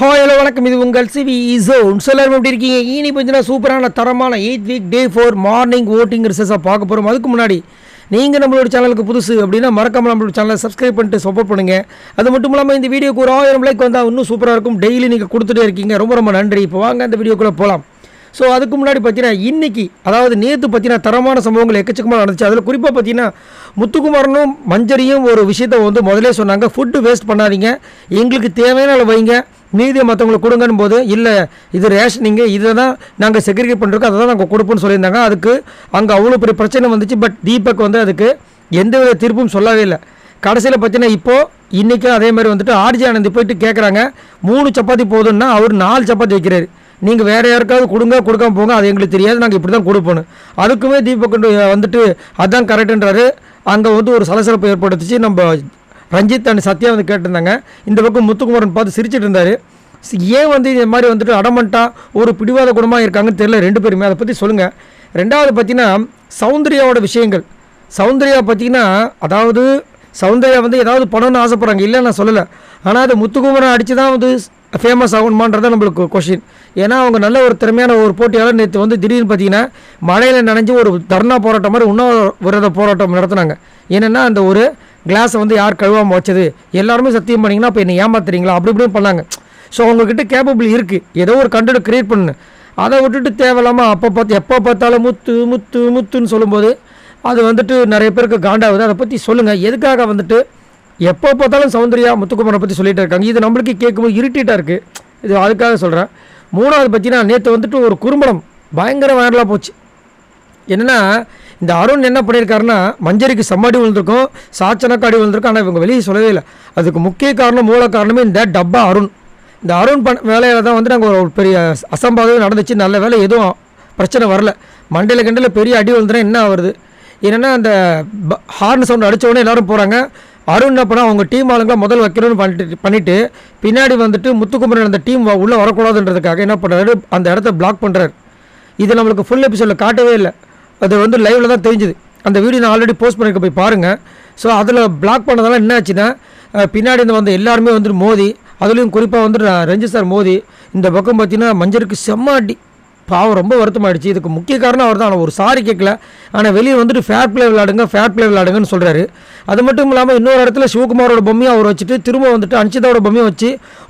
Hello வணக்கம், இது உங்கள் சிவி ஜோன். எல்லாரும் எப்படி இருக்கீங்க? இனி பார்த்தீங்கன்னா சூப்பரான தரமான 8 வீக் டே 4 மார்னிங் ஓட்டிங் ரிசல்ட்ஸாக பார்க்க போகிறோம். அதுக்கு முன்னாடி நீங்கள் நம்மளோட சேனலுக்கு புதுசு அப்படின்னா மறக்காமல் நம்மளோட சேனலை சப்ஸ்கிரைப் பண்ணிட்டு சப்போர்ட் பண்ணுங்கள். அது மட்டும் இல்லாமல் இந்த வீடியோக்கு ஒரு 1000 லைக் வந்தால் இன்னும் சூப்பராக இருக்கும். டெய்லி நீங்கள் கொடுத்துட்டே இருக்கீங்க, ரொம்ப ரொம்ப நன்றி. இப்போ வாங்க அந்த வீடியோக்குள்ளே போகலாம். ஸோ அதுக்கு முன்னாடி பார்த்தீங்கன்னா இன்றைக்கி, அதாவது நேற்று பார்த்தீங்கன்னா தரமான சம்பவங்கள் எக்கச்சக்கமாக நடந்துச்சு. அதில் குறிப்பாக பார்த்தீங்கன்னா முத்துக்குமாரனும் மஞ்சரியும் ஒரு விஷயத்தை முதலே சொன்னாங்க, ஃபுட்டு வேஸ்ட் பண்ணாதீங்க, எங்களுக்கு தேவையான வைங்க, மீதியை மற்றவங்களுக்கு கொடுங்கன்னு போது, இல்லை இது ரேஷனிங்கு, இதை தான் நாங்கள் செக்ரிகேட் பண்ணுறோம், அதை தான் நாங்கள் கொடுப்போம்னு சொல்லியிருந்தாங்க. அதுக்கு அங்கே அவ்வளோ பெரிய பிரச்சனை வந்துச்சு. பட் தீபக் அதுக்கு எந்தவித தீர்ப்பும் சொல்லவே இல்லை. கடைசியில் பார்த்தீங்கன்னா இப்போது இன்றைக்கும் அதே மாதிரி வந்துட்டு ஆர்ஜி ஆனந்தி போயிட்டு கேட்குறாங்க, 3 சப்பாத்தி போதுன்னா அவர் 4 சப்பாத்தி வைக்கிறாரு. நீங்கள் வேறு யாருக்காவது கொடுக்காம போங்க, அது எங்களுக்கு தெரியாது, நாங்கள் இப்படி தான் கொடுப்போன்னு. அதுக்குமே தீபக் வந்துட்டு அதுதான் கரெக்டுன்றாரு. அங்கே ஒரு சலசலப்பு ஏற்படுத்துச்சு. நம்ம ரஞ்சித் அண்ட் சத்யா கேட்டிருந்தாங்க. இந்த பக்கம் முத்துக்குமாரன் பார்த்து சிரிச்சிட்டு இருந்தார். ஏன் இந்த மாதிரி வந்துட்டு அடமண்ட்டாக ஒரு பிடிவாத குணமாக இருக்காங்கன்னு தெரியல ரெண்டு பேருமே. அதை பற்றி சொல்லுங்கள். ரெண்டாவது பார்த்தீங்கன்னா சௌந்தர்யாவோட விஷயங்கள். சௌந்தர்யா பார்த்தீங்கன்னா, அதாவது சௌந்தர்யா ஏதாவது பண்ணணும்னு ஆசைப்பட்றாங்க, இல்லை நான் சொல்லலை. ஆனால் அது முத்துக்குமாரன் அடித்து தான் ஃபேமஸ் ஆகணுமான்றதை நம்மளுக்கு கொஷின். ஏன்னா அவங்க நல்ல ஒரு திறமையான ஒரு போட்டியாளர். நேற்று திடீர்னு பார்த்தீங்கன்னா மழையில் நனைஞ்சு ஒரு தர்ணா போராட்டம் மாதிரி உண்ணாவிரத போராட்டம் நடத்துனாங்க. என்னென்னா அந்த ஒரு கிளாஸை யார் கழுவாமல் வச்சது, எல்லாருமே சத்தியம் பண்ணிங்கன்னா அப்போ என்னை ஏமாத்துறீங்களா அப்படி இப்படின்னு பண்ணாங்க. ஸோ அவங்கக்கிட்ட கேப்பபிள் இருக்குது, ஏதோ ஒரு கண்டென்ட் க்ரியேட் பண்ணு. அதை விட்டுட்டு தேவையில்லாமல் எப்போ பார்த்தாலும் முத்து முத்து முத்துன்னு சொல்லும்போது அது நிறைய பேருக்கு காண்டாகுது. அதை பற்றி சொல்லுங்கள். எதுக்காக எப்போ பார்த்தாலும் சௌந்தர்யா முத்துக்குமாரை பற்றி சொல்லிகிட்டே இருக்காங்க. இது நம்மளுக்கு கேட்கும்போது இரிட்டேட்டாக இருக்குது. இது அதுக்காக சொல்கிறேன். மூணாவது பார்த்தீங்கன்னா நேற்று ஒரு குறும்படம் பயங்கர வைரலாக போச்சு. என்னென்னா இந்த அருண் என்ன பண்ணியிருக்காருன்னா, மஞ்சரிக்கு சம்மாடி விழுந்திருக்கும், சாச்சனக்கு அடி விழுந்திருக்கும். ஆனால் இவங்க வெளியே சொல்லவே இல்லை. அதுக்கு முக்கிய காரணம், மூல காரணமே இந்த டப்பா அருண். இந்த அருண் வேலையில் தான் நாங்கள் ஒரு பெரிய அசம்பாவிதம் நடந்துச்சு. நல்ல வேலை எதுவும் பிரச்சனை வரல. மண்டையில் பெரிய அடி விழுந்துனா என்ன வருது? என்னென்னா அந்த ஹார்ன் சவுண்ட் அடித்தவொடனே எல்லோரும் போகிறாங்க. அருண் என்ன பண்ணால் அவங்க டீம் ஆளுங்களாம் முதல் வைக்கணும்னு பண்ணிவிட்டு பின்னாடி முத்துக்குமரன் அந்த டீம் உள்ளே வரக்கூடாதுன்றதுக்காக என்ன பண்ணுறாரு, அந்த இடத்த பிளாக் பண்ணுறாரு. இது நம்மளுக்கு ஃபுல் எபிசோடில் காட்டவே இல்லை. அது லைவில் தான் தெரிஞ்சுது. அந்த வீடியோ நான் ஆல்ரெடி போஸ்ட் பண்ணியிருக்க, போய் பாருங்கள். ஸோ அதில் பிளாக் பண்ணதால என்ன ஆச்சுன்னா, பின்னாடி எல்லாருமே மோதி, அதுலேயும் குறிப்பாக ரஞ்சித் சார் மோதி, இந்த பக்கம் பார்த்தீங்கன்னா மஞ்சருக்கு செம்ம அடி. பாவம் ரொம்ப வருத்தமாகிடுச்சு. இதுக்கு முக்கிய காரணம் அவர் தான். ஆனால் ஒரு சாரி கேட்கல. ஆனால் வெளியே ஃபேர் ப்ளே விளையாடுங்கன்னு சொல்கிறாரு. அது மட்டும் இல்லாமல் இன்னொரு இடத்துல சிவகுமாரோட பொம்மையை அவர் வச்சுட்டு திரும்ப அன்ஷிதாவோட பொம்மையை வச்சு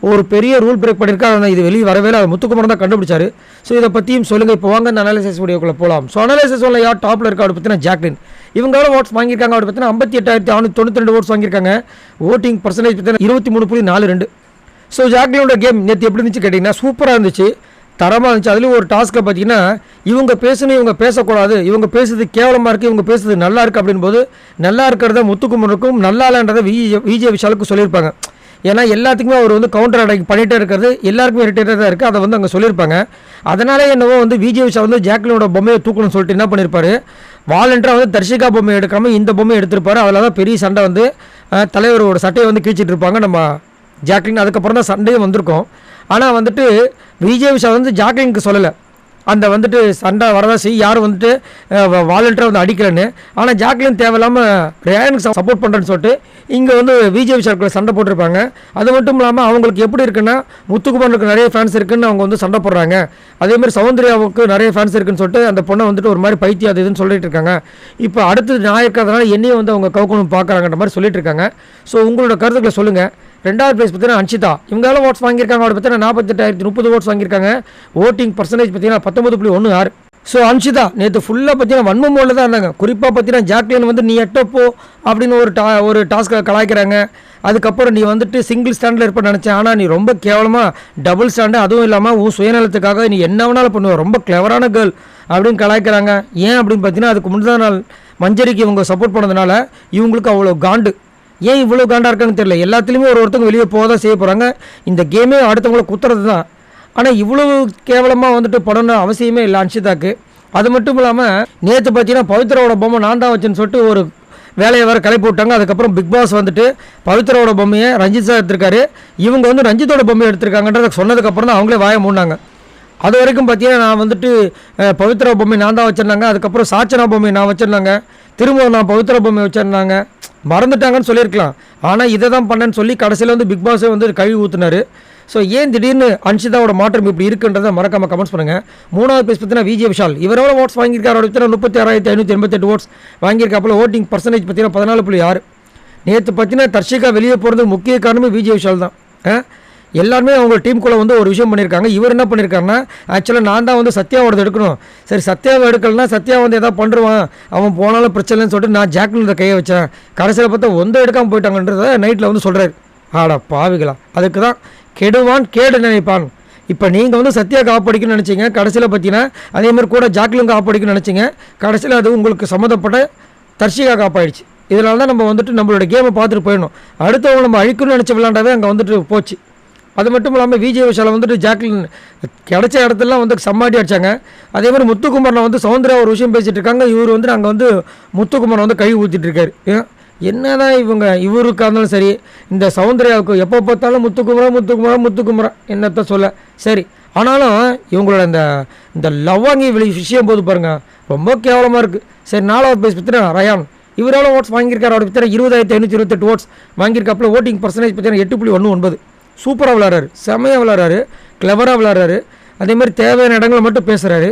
ஒரு பெரிய ரூல் பிரேக் பண்ணியிருக்காரு. ஆனால் இது வெளியே வரவே இல்லை. முத்துக்குமார் தான் கண்டுபிடிச்சாரு. ஸோ இதை பற்றியும் சொல்லுங்கள். இப்போ வாங்க இந்த அனாலிசிஸ் வீடியோக்குள்ளே போகலாம். ஸோ அனாலிசிஸ் சொல்ல யார் டாப்பில் இருக்கா அப்படி பார்த்தீங்கன்னா ஜாக்லின். இவங்களும் ஓட்ஸ் வாங்கியிருக்காங்க. அப்படி பார்த்தீங்கன்னா 58,692 ஓட்ஸ் வாங்கியிருக்காங்க. ஓட்டிங் பர்சன்டேஜ் பார்த்தீங்கன்னா 23.42. ஸோ ஜாக்லினோட கேம் நேற்று எப்படி இருந்துச்சு கேட்டிங்கன்னா சூப்பராக இருந்துச்சு, தரமாக இருந்துச்சு. அதுலேயும் ஒரு டாஸ்க்கை பார்த்தீங்கன்னா இவங்க பேசணும், இவங்க பேசக்கூடாது, இவங்க பேசுறது கேவலமாக இருக்குது, இவங்க பேசுறது நல்லா இருக்குது அப்படின் போது நல்லா இருக்கிறத முத்துக்குமரனுக்கும் நல்லா இல்லைன்றதை விஜய் விஷாலுக்கும் சொல்லியிருப்பாங்க. ஏன்னா எல்லாத்துக்குமே அவர் கவுண்டர் அட்டாக் பண்ணிகிட்டே இருக்கிறது எல்லாருக்குமே இரிட்டேட்டாக தான் இருக்குது. அதை அங்கே சொல்லியிருப்பாங்க. அதனாலே என்னவோ விஜய் விஷால் ஜாக்லினோட பொம்மையை தூக்கணும்னு சொல்லிட்டு என்ன பண்ணியிருப்பார், வாலண்டராக தர்ஷிகா பொம்மையை எடுக்காமல் இந்த பொம்மையை எடுத்திருப்பார். அதில் தான் பெரிய சண்டை தலைவரோட சட்டையை கிழிச்சிட்டு இருப்பாங்க நம்ம ஜாக்லின். அதுக்கப்புறம் தான் சண்டையும் வந்திருக்கோம். ஆனால் விஜய் விஷால் ஜாக்லினுக்கு சொல்லலை. அந்த சண்டை வரதான் செய்ய யாரும் வாலண்டராக அடிக்கலன்னு. ஆனால் ஜாக்லின் தேவையில்லாமல் ரேனுக்கு சப்போர்ட் பண்ணுறேன்னு சொல்லிட்டு இங்கே விஜய் விஷாலுக்குள்ள சண்டை போட்டிருப்பாங்க. அது மட்டும் இல்லாமல் அவங்களுக்கு எப்படி இருக்குன்னா, முத்துக்குமாருக்கு நிறைய ஃபேன்ஸ் இருக்குன்னு அவங்க சண்டை போடுறாங்க. அதேமாதிரி சௌந்தர்யாவுக்கு நிறைய ஃபேன்ஸ் இருக்குன்னு சொல்லிட்டு அந்த பொண்ணை ஒரு மாதிரி பைத்தியம் அது இதுன்னு சொல்லிட்டு இருக்காங்க. இப்போ அடுத்தது நான் இருக்கிறதுனால என்னையும் அவங்க கவுக்கணும் பார்க்குறாங்கன்ற மாதிரி சொல்லிட்டு இருக்காங்க. ஸோ உங்களோட கருத்துக்களை சொல்லுங்கள். ரெண்டாவது பிளேஸ் பார்த்தீங்கன்னா அன்ஷிதா. இவங்களாம் ஓட்ஸ் வாங்கியிருக்காங்க. அப்படி பார்த்தீங்கன்னா 48,030 ஓட்ஸ் வாங்கியிருக்காங்க. ஓட்டிங் பர்சன்டேஜ் பார்த்தீங்கன்னா 19.16. ஸோ அன்ஷிதா நேற்று ஃபுல்லாக பார்த்தீங்கன்னா வன்மம் மோடில் தான் இருந்தாங்க. குறிப்பாக பார்த்தீங்கன்னா ஜாக்லின் நீ எட்டப்போ அப்படின்னு ஒரு டாஸ்க்கை கலாய்க்கிறாங்க. அதுக்கப்புறம் நீ சிங்கிள் ஸ்டாண்டில் இருப்ப நினச்சேன், ஆனால் நீ ரொம்ப கேவலமாக டபுள் ஸ்டாண்டு, அதுவும் இல்லாமல் உன் சுயநலத்துக்காக நீ என்ன வேணாலும் பண்ணுவ, ரொம்ப கிளவரான கேர்ள் அப்படின்னு கலாய்க்கிறாங்க. ஏன் அப்படின்னு பார்த்தீங்கன்னா அதுக்கு முன்னாள் நாள் மஞ்சரிக்கு இவங்க சப்போர்ட் பண்ணதுனால இவங்களுக்கு அவ்வளோ காண்டு. ஏன் இவ்வளோ காண்டாக இருக்காங்கன்னு தெரியல. எல்லாத்துலேயுமே ஒருத்தவங்க வெளியே போக தான் செய்ய போகிறாங்க. இந்த கேமே அடுத்தவங்களை குத்துறது தான். ஆனால் இவ்வளோ கேவலமாக படம்னு அவசியமே இல்லை அன்ஷிதாக்கு. அது மட்டும் இல்லாமல் நேற்று பார்த்தீங்கன்னா பவித்ராவோட பொம்மை நான் தான் வச்சுன்னு சொல்லிட்டு ஒரு வேலையை வேறு கிளப்பி விட்டாங்க. அதுக்கப்புறம் பிக் பாஸ் பவித்ராவோட பொம்மையை ரஞ்சித் சார் எடுத்திருக்காரு. இவங்க ரஞ்சித்தோட பொம்மையை எடுத்திருக்காங்கன்றத சொன்னதுக்கப்புறம் தான் அவங்களே வாயை மூடினாங்க. அது வரைக்கும் பார்த்தீங்கன்னா நான் பவித்ரா பொம்மை நான் தான் வச்சுருந்தாங்க. அதுக்கப்புறம் சாச்சனா பொம்மை நான் வச்சுருந்தாங்க. திரும்ப நான் பவித்ரா பொம்மை வச்சுருந்தாங்க. மறந்துட்டாங்கன்னு சொல்லியிருக்கலாம். ஆனால் இதை தான் பண்ணேன்னு சொல்லி கடைசியில் பிக் பாஸே கழுவி ஊற்றுனாரு. ஸோ ஏன் திடீர்னு அன்ஷிதாவோட மாற்றம் இப்படி இருக்குன்றதை மறக்காமல் கமெண்ட்ஸ் பண்ணுங்கள். 3வது பிளேஸ் பார்த்தீங்கன்னா விஜய் விஷால். இவர் எவ்வளோ ஓட்ஸ் வாங்கியிருக்காரு பார்த்தீங்கன்னா 36,588 ஓட்ஸ் வாங்கியிருக்காப்புல. ஓட்டிங் பர்சன்டேஜ் பார்த்தீங்கன்னா 14.6. நேற்று பார்த்தீங்கன்னா தர்ஷிகா வெளியே போகிறதுக்கு முக்கிய காரணமே விஜய் விஷால் தான். எல்லாருமே அவங்க டீமுக்குள்ளே வந்து ஒரு விஷயம் பண்ணியிருக்காங்க. இவர் என்ன பண்ணியிருக்காருன்னா, ஆக்சுவலாக நான் தான் வந்து சத்யாவோடது எடுக்கணும், சரி சத்யாவை எடுக்கலன்னா சத்யா வந்து எதாவது பண்ணுறான், அவன் போனாலும் பிரச்சனைன்னு சொல்லிட்டு நான் ஜாக்லின் கையை வச்சேன். கடைசியில் பார்த்தா எடுக்காமல் போயிட்டாங்கன்றத நைட்டில் வந்து சொல்கிறார். ஆடா பாவிகளா, அதுக்கு தான் கெடுவான் கேடு நினைப்பான். இப்போ நீங்கள் வந்து சத்யா காப்படிக்கணும்னு நினச்சிங்க, கடைசியில் பார்த்தீங்கன்னா அதேமாதிரி கூட ஜாக்லின் காப்படிக்கணும்னு நினச்சிங்க, கடைசியில் அது உங்களுக்கு சம்மந்தப்பட்ட தர்ஷிகா காப்பாயிடுச்சு. இதனால தான் நம்ம வந்துட்டு நம்மளோட கேமை பார்த்துட்டு போயிடணும். அடுத்தவங்க நம்ம அழிக்கணும்னு நினச்சி விளாண்டாவே அங்கே வந்துட்டு போச்சு. அது மட்டும் இல்லாமல் விஜய் விஷாலை வந்துட்டு ஜாக்லின் கிடைச்ச இடத்துலலாம் வந்து சம்மாட்டி அடித்தாங்க. அதே மாதிரி முத்துக்குமரனை வந்து சௌந்தர்யா ஒரு விஷயம் பேசிகிட்டு இருக்காங்க, இவர் வந்து அங்கே வந்து முத்துக்குமரன் வந்து கை ஊற்றிட்டு இருக்காரு. என்ன தான் இவருக்காக இருந்தாலும் சரி, இந்த சௌந்தர்யாவுக்கு எப்போ பார்த்தாலும் முத்துக்குமரன் என்னத்த சொல்ல. சரி, ஆனாலும் இவங்களோட இந்த லவ்வாங்கி விஷயம் போது பாருங்கள் ரொம்ப கேவலமாக இருக்குது. சரி, 4வது பிளேஸ் பார்த்தீங்கன்னா ரயான். இவர் எவ்வளோ ஓட்ஸ் வாங்கியிருக்காரு அவரை பார்த்தீங்கன்னா 20,528 ஓட்ஸ் வாங்கியிருக்காப்புல. ஓட்டிங் பர்சன்டேஜ் பார்த்தீங்கன்னா 8.19. சூப்பராக விளாட்றாரு, செம்மையாக விளாட்றாரு, கிளவராக விளாட்றாரு. அதேமாதிரி தேவையான இடங்களை மட்டும் பேசுகிறாரு.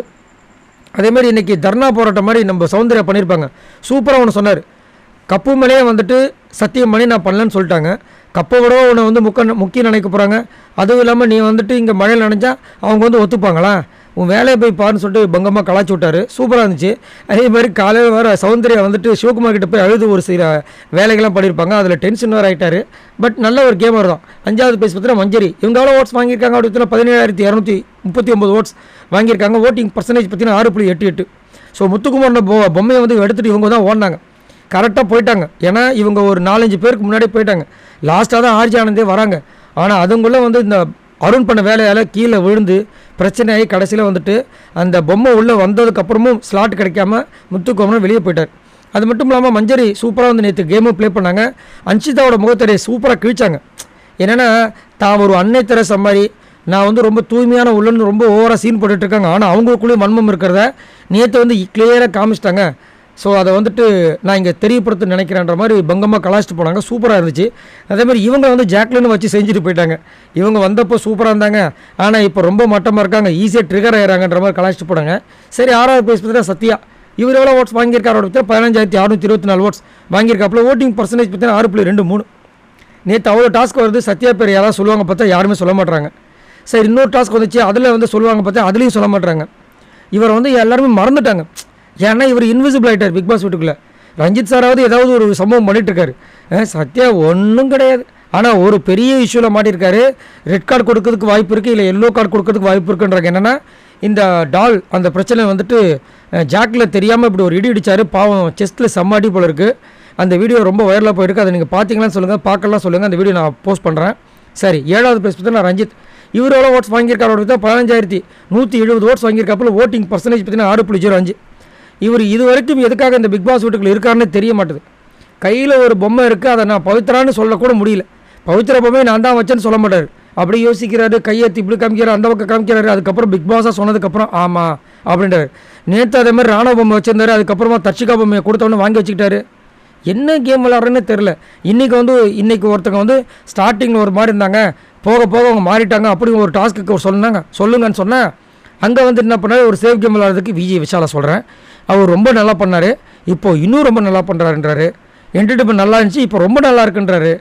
அதேமாதிரி இன்றைக்கி தர்ணா போராட்டம் மாதிரி நம்ம சௌந்தர்யா பண்ணியிருப்பாங்க. சூப்பராக ஒன்று சொன்னார், கப்பு மேலேயே வந்துட்டு சத்தியம் பண்ணி நான் பண்ணலன்னு சொல்லிட்டாங்க. கப்பை விட உன்னை வந்து முக்கியம் நினைக்க போகிறாங்க. அதுவும் இல்லாமல் நீ வந்துட்டு இங்கே மழையில் நினைஞ்சா அவங்க வந்து ஒத்துப்பாங்களா, உன் வேலையை போய் பாருன்னு சொல்லிட்டு பங்கமாக கலாச்சி விட்டார். சூப்பராக இருந்துச்சு. அதே மாதிரி காலையில் வேறு சௌந்தர்யா வந்துட்டு சிவகுமார் கிட்ட போய் அழுது ஒரு சில வேலைகள்லாம் பண்ணியிருப்பாங்க. அதில் டென்ஷன் வேறு ஆகிட்டார். பட் நல்ல ஒரு கேமர் தான். 5வது பிளேஸ் பார்த்தீங்கன்னா மஞ்சரி. இவங்க எவ்வளோ ஓட்ஸ் வாங்கியிருக்காங்க அப்படின்னு 17,239 ஓட்ஸ் வாங்கியிருக்காங்க. ஓட்டிங் பர்சன்டேஜ் பார்த்தீங்கன்னா 6.88. ஸோ முத்துக்குமாரோட பொம்மையை வந்து எடுத்துகிட்டு இவங்க தான் ஓடினாங்க. கரெக்டாக போயிட்டாங்க. ஏன்னா இவங்க ஒரு 4-5 பேருக்கு முன்னாடியே போயிட்டாங்க. லாஸ்ட்டாக தான் ஆர்ஜி ஆனந்தே வராங்க. ஆனால் அதுங்குள்ளே வந்து இந்த அருண் பண்ண வேலையால் கீழே விழுந்து பிரச்சனையாகி கடைசியில் வந்துட்டு அந்த பொம்மை உள்ளே வந்ததுக்கப்புறமும் ஸ்லாட் கிடைக்காம முத்துக்குமரன் வெளியே போயிட்டார். அது மட்டும் இல்லாமல் மஞ்சரி சூப்பராக வந்து நேற்று கேமும் ப்ளே பண்ணாங்க. அன்ஷிதாவோட முகத்தடைய சூப்பராக கிழிச்சாங்க. என்னென்னா தான் ஒரு அன்னை தெரசா மாதிரி நான் வந்து ரொம்ப தூய்மையான உள்ளன்னு ரொம்ப ஓவராக சீன் போட்டுட்ருக்காங்க. ஆனால் அவங்களுக்குள்ளேயும் வன்மம் இருக்கிறத நேற்று வந்து கிளியராக காமிச்சிட்டாங்க. ஸோ அதை வந்துட்டு நான் இங்கே தெரியப்படுத்த நினைக்கிறேன்ற மாதிரி பங்கமாக கலாச்சிட்டு போனாங்க. சூப்பராக இருந்துச்சு. அதேமாதிரி இவங்க வந்து ஜாக்லின்னு வச்சு செஞ்சுட்டு போயிட்டாங்க. இவங்க வந்தப்போ சூப்பராக இருந்தாங்க, ஆனால் இப்போ ரொம்ப மட்டமாக இருக்காங்க, ஈஸியாக ட்ரிகர் ஆகிறாங்கன்ற மாதிரி கலாச்சிட்டு போனாங்க. சரி, 6வது பிளேஸ் பார்த்தீங்கன்னா சத்யா. இவர் எவ்வளோ ஓட்ஸ் வாங்கியிருக்காரு பார்த்தா 15,624 ஓட்ஸ் வாங்கியிருக்காப்புல. ஓட்டிங் பர்சன்டேஜ் பார்த்தீங்கன்னா 6.23. நேற்று அவ்வளோ டாஸ்க் வருது, சத்யா பேர் யாராவது சொல்லுவாங்க பார்த்தா யாருமே சொல்ல மாட்டாங்க. சரி, இன்னொரு டாஸ்க் வந்துச்சு, அதில் வந்து சொல்லுவாங்க பார்த்தா அதுலேயும் சொல்ல மாட்டாங்க. இவர் வந்து எல்லாருமே மறந்துட்டாங்க. ஏன்னா இவர் இன்விசிபிள் ஆகிட்டார் பிக் பாஸ் வீட்டுக்குள்ளே. ரஞ்சித் சாராவது ஏதாவது ஒரு சம்பவம் பண்ணிட்டுருக்காரு. சத்யா ஒன்றும் கிடையாது. ஆனால் ஒரு பெரிய இஷ்யூவில் மாட்டியிருக்காரு. ரெட் கார்டு கொடுக்கறதுக்கு வாய்ப்பு இருக்குது, இல்லை எல்லோ கார்டு கொடுக்கறதுக்கு வாய்ப்பு இருக்குன்றாங்க. என்னென்னா இந்த டால் அந்த பிரச்சனை வந்துட்டு ஜாக்கில் தெரியாமல் இப்படி ஒரு இடி இடித்தார். பாவம் செஸ்ட்டில் செம்மாடி போல இருக்குது. அந்த வீடியோ ரொம்ப வைரலாக போயிருக்கு. அதை நீங்கள் பார்த்தீங்களான்னு சொல்லுங்கள், பார்க்கலாம் சொல்லுங்கள். அந்த வீடியோ நான் போஸ்ட் பண்ணுறேன். சரி, 7வது பிளேஸ் பார்த்தீங்கன்னா ரஞ்சித். இவர் எவ்வளோ ஓட்ஸ் வாங்கியிருக்காரு பார்த்தா 15,170 ஓட்ஸ் வாங்கியிருக்காப்புல. ஓட்டிங் பர்சன்டேஜ் பார்த்தீங்கன்னா 6.05. இவர் இது வரைக்கும் எதுக்காக இந்த பிக் பாஸ் வீட்டுக்குள்ள இருக்காருன்னு தெரிய மாட்டுது. கையில் ஒரு பொம்மை இருக்குது, அதை நான் பவித்ரான்னு சொல்லக்கூட முடியல. பவித்ரா பொம்மையை நான் தான் வச்சேன்னு சொல்ல மாட்டார். அப்படி யோசிக்கிறாரு, கையெத்தி இப்படி காமிக்கிறார், அந்த பக்கம் காமிக்கிறாரு. அதுக்கப்புறம் பிக் பாஸாக சொன்னதுக்கப்புறம் ஆமாம் அப்படின்றாரு. நேற்று அதே மாதிரி ராணுவ பொம்மை வச்சுருந்தாரு, அதுக்கப்புறமா தர்ஷிகா பொம்மையை கொடுத்தவொன்னே வாங்கி வச்சுக்கிட்டாரு. என்ன கேம் விளாட்றேன்னு தெரில. இன்றைக்கி ஒருத்தங்க வந்து ஸ்டார்டிங்கில் ஒரு மாதிரி இருந்தாங்க, போக போக அவங்க மாறிட்டாங்க. அப்படி ஒரு டாஸ்க்கு சொல்லுங்கன்னு சொன்னேன். அங்கே வந்து என்ன பண்ணார், ஒரு சேஃப் கேம் விளாட்றதுக்கு விஜய் விஷாலை சொல்கிறேன். அவர் ரொம்ப நல்லா பண்ணார், இப்போது இன்னும் ரொம்ப நல்லா பண்ணுறாருன்றாரு. என்டர்டைன்மெண்ட் நல்லா இருந்துச்சு, இப்போ ரொம்ப நல்லா இருக்குன்றாரு.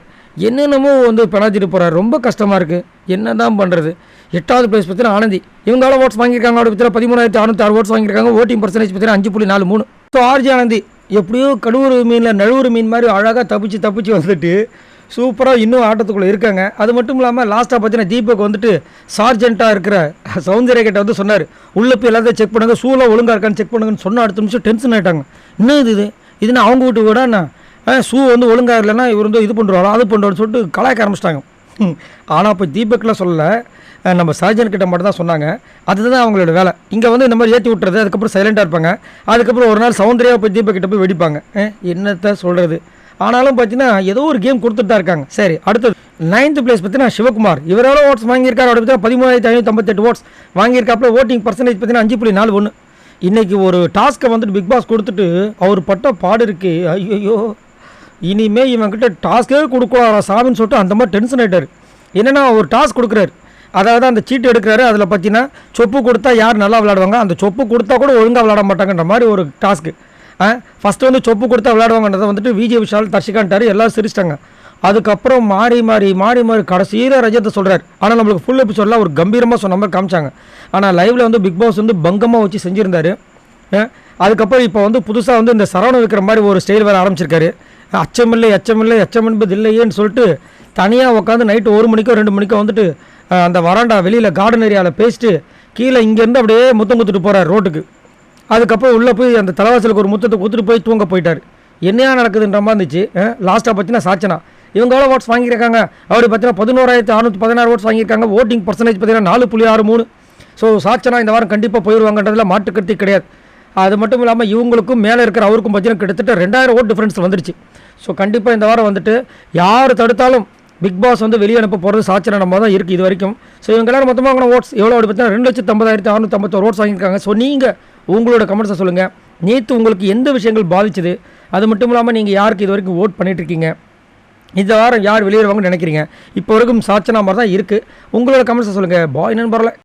என்னென்னமோ வந்து பெனாத்திட்டு போகிறாரு. ரொம்ப கஷ்டமாக இருக்குது, என்ன தான் பண்ணுறது. 8வது பிளேஸ் பார்த்தீங்கன்னா ஆனந்தி. இவங்க எவ்வளோ ஓட்ஸ் வாங்கியிருக்காங்க அப்படி பார்த்தீங்கன்னா 13,606 ஓட்ஸ் வாங்கியிருக்காங்க. ஓட்டிங் பர்சன்டேஜ் பார்த்தீங்கன்னா 5.43. ஸோ ஆர்ஜி ஆனந்தி எப்படியோ கடுவுறு மீனில் நழுவுறு மீன் மாதிரி அழகாக தப்பிச்சு வந்துட்டு சூப்பராக இன்னும் ஆட்டத்துக்குள்ளே இருக்காங்க. அது மட்டும் இல்லாமல் லாஸ்ட்டாக பார்த்தீங்கன்னா தீபக் வந்துட்டு சார்ஜென்ட்டாக இருக்கிற சௌந்தர்யா கிட்ட வந்து சொன்னார், உள்ளே போய் எல்லாத்தையும் செக் பண்ணுங்க, ஷூலாம் ஒழுங்காக இருக்கான்னு செக் பண்ணுங்கன்னு சொன்ன அடுத்த நிமிஷம் டென்ஷன் ஆகிட்டாங்க. இன்னும் இதுனா அவங்க வீட்டு கூட நான் ஷூ வந்து ஒழுங்காக இல்லைன்னா இவர் வந்து இது பண்ணுறாரோ அது பண்ணுறோன்னு சொல்லிட்டு கலாய்க்க ஆரம்பிச்சிட்டாங்க. ஆனால் இப்போ தீபக்லாம் சொல்லலை, நம்ம சர்ஜன் கிட்ட மட்டும் தான் சொன்னாங்க. அதுதான் அவங்களோட வேலை. இங்கே வந்து இந்த மாதிரி ஏற்றி விட்டுறது, அதுக்கப்புறம் சைலண்ட்டாக இருப்பாங்க. அதுக்கப்புறம் ஒரு நாள் சௌந்தர்யா போய் தீபக் கிட்ட போய் வெடிப்பாங்க. என்னத்தை சொல்கிறது. ஆனாலும் பார்த்தீங்கன்னா ஏதோ ஒரு கேம் கொடுத்துட்டு தான் இருக்காங்க. சரி, அடுத்தது 9th பிளேஸ் பார்த்தீங்கன்னா சிவகுமார். இவர் எவ்வளோ ஓட்ஸ் வாங்கியிருக்காரு அப்படி பார்த்தீங்கன்னா 13,558 ஓட்ஸ் வாங்கியிருக்காப்புல. ஓட்டிங் பர்சன்டேஜ் பார்த்தீங்கன்னா 5.41. இன்றைக்கி ஒரு டாஸ்க்கை வந்துட்டு பிக் பாஸ் கொடுத்துட்டு அவர் பட்ட பாடு இருக்கு. ஐயோ, இனிமேல் இவன்கிட்ட டாஸ்க்கே கொடுக்குறாரா சாமின்னு சொல்லிட்டு அந்த மாதிரி டென்ஷன் ஆகிட்டார். என்னென்னா ஒரு டாஸ்க் கொடுக்குறாரு, அதாவது அந்த சீட்டு எடுக்கிறாரு, அதில் பார்த்தீங்கன்னா சொப்பு கொடுத்தா யார் நல்லா விளையாடுவாங்க, அந்த சொப்பு கொடுத்தா கூட ஒழுங்காக விளையாட மாட்டாங்கன்ற மாதிரி ஒரு டாஸ்க்கு. ஃபஸ்ட்டு வந்து சொப்பு கொடுத்தா விளையாடுவாங்கன்றதை வந்துட்டு விஜய் விஷால் தர்ஷிகான்ட்டார், எல்லோரும் சிரிச்சிட்டாங்க. அதுக்கப்புறம் மாறி கடைசியில் ரஜத்தை சொல்கிறார். ஆனால் நம்மளுக்கு ஃபுல் எபிசோடில் ஒரு கம்பீரமாக சொன்ன மாதிரி காமிச்சாங்க. ஆனால் லைவில் வந்து பிக் பாஸ் வந்து பங்கமாக வச்சு செஞ்சுருந்தார். அதுக்கப்புறம் இப்போ வந்து புதுசாக வந்து இந்த சரவண வைக்கிற மாதிரி ஒரு ஸ்டைல் வேறு ஆரம்பிச்சிருக்காரு. அச்சம் என்பது இல்லையேன்னு சொல்லிட்டு தனியாக உட்காந்து நைட்டு 1 மணிக்கோ 2 மணிக்கோ வந்துட்டு அந்த வராண்டா வெளியில் கார்டன் ஏரியாவில் பேசிட்டு கீழே இங்கேருந்து அப்படியே முத்தம் கொடுத்துட்டு போகிறார் ரோட்டுக்கு. அதுக்கப்புறம் உள்ளே போய் அந்த தலைவாசலுக்கு ஒரு முத்தத்தை கொடுத்துட்டு போய் தூங்க போயிட்டார். என்னையா நடக்குதுன்ற மாதிரி இருந்துச்சு. லாஸ்ட்டாக பார்த்தீங்கன்னா சாச்சனா இவங்க எவ்வளோ ஓட்ஸ் வாங்கியிருக்காங்க, அப்படி பார்த்தீங்கன்னா 11,616 ஓட்ஸ் வாங்கியிருக்காங்க. ஓட்டிங் பர்சன்டேஜ் பார்த்தீங்கன்னா 4.63. ஸோ சாச்சனா இந்த வாரம் கண்டிப்பாக போயிடுவாங்கன்றதுல மாற்றுக்கருத்து கிடையாது. அது மட்டும் இல்லாமல் இவங்களுக்கும் மேலே இருக்கிற அவருக்கும் பார்த்தீங்கன்னா கிட்டத்தட்ட 2000 ஓட் டிஃப்ரென்ஸ் வந்துடுச்சு. ஸோ கண்டிப்பாக இந்த வாரம் வந்துட்டு யார் தடுத்தாலும் பிக் பாஸ் வந்து வெளியே அனுப்ப போகிறது சாச்சனா நம்ம தான் இருக்குது இது வரைக்கும். ஸோ இவங்க எல்லாரும் மொத்தமாக ஓட்ஸ் எவ்வளோ அப்படி பார்த்தீங்கன்னா 2,50,651 ஓட்ஸ் வாங்கியிருக்காங்க. ஸோ நீங்கள் உங்களோட கமெண்ட்ஸை சொல்லுங்கள். நேற்று உங்களுக்கு எந்த விஷயங்கள் பாதிச்சுது, அது மட்டும் இல்லாமல் நீங்கள் யாருக்கு இது வரைக்கும் ஓட் பண்ணிகிட்ருக்கீங்க, இந்த வாரம் யார் வெளியேறுவாங்கன்னு நினைக்கிறீங்க. இப்போ வரைக்கும் சாச்சனா மாதிரி தான் இருக்குது. உங்களோட கமெண்ட்ஸை சொல்லுங்கள். பாய் நண்பர்களே.